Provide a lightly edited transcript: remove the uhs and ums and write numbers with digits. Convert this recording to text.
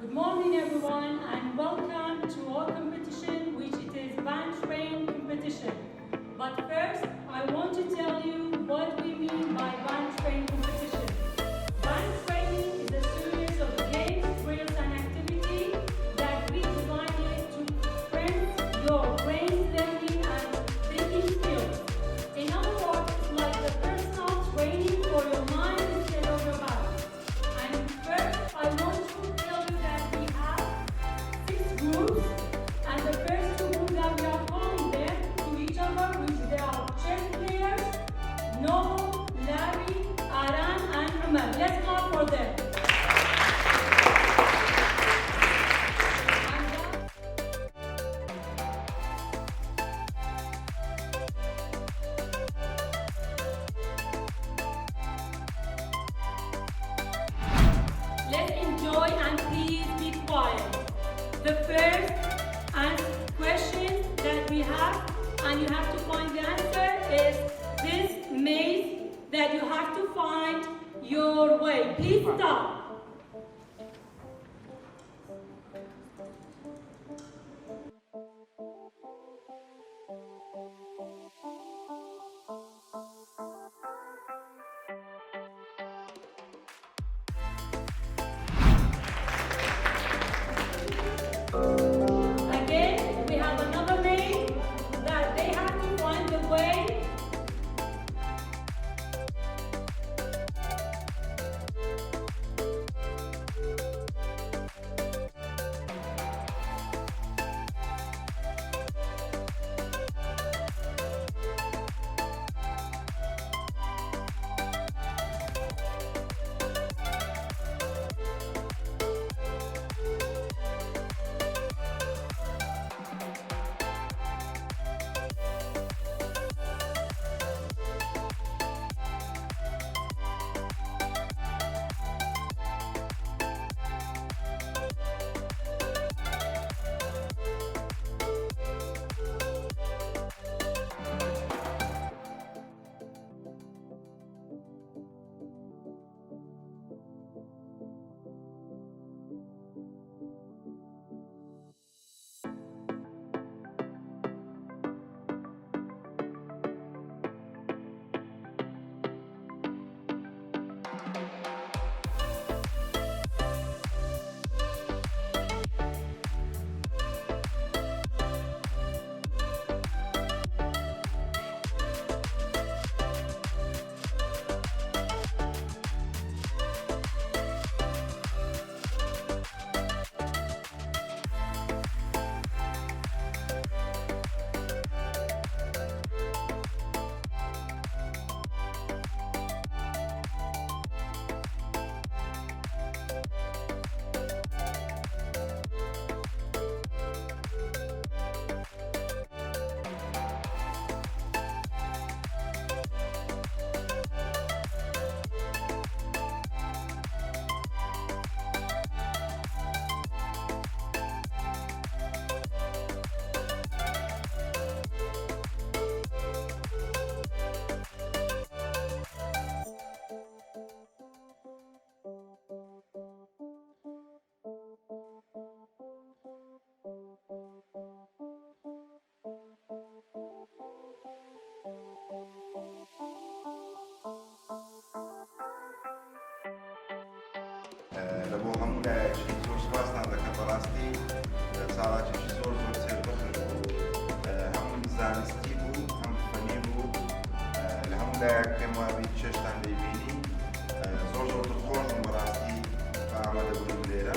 Good morning everyone and welcome to our competition, which it is Band Train competition. But first, I want to tell you what we mean by Band Train competition. Band training is a series of games, drills and activities that we designed to strengthen your brain learning and thinking skills. In other words, it's like a personal training for your mind instead of your body. And first, I want to tell you that we have 6 groups, and the first 2 groups that we are calling them to each other, which they are chess players, Noble, Larry, Aran, and Umar. Let's clap for them. Let's enjoy and please be quiet. The first question that we have, and you have to find the answer, is this maze that you have to find your way. Please stop. Again, we have another maze that they have to find the way. لەبۆ هەموو لایەکی زۆر سوپاستان دەکەم بەڕاستی ساڵاتێکی زۆر سێربەخر بوو، هەموو زانستی بوو، هەم فەنی بوو، لە هەموو لایەک پێم وابی چێشتان دەیبینی، زۆر دڵخۆشم بەڕاستی بە ئامادەبوونم لێرە.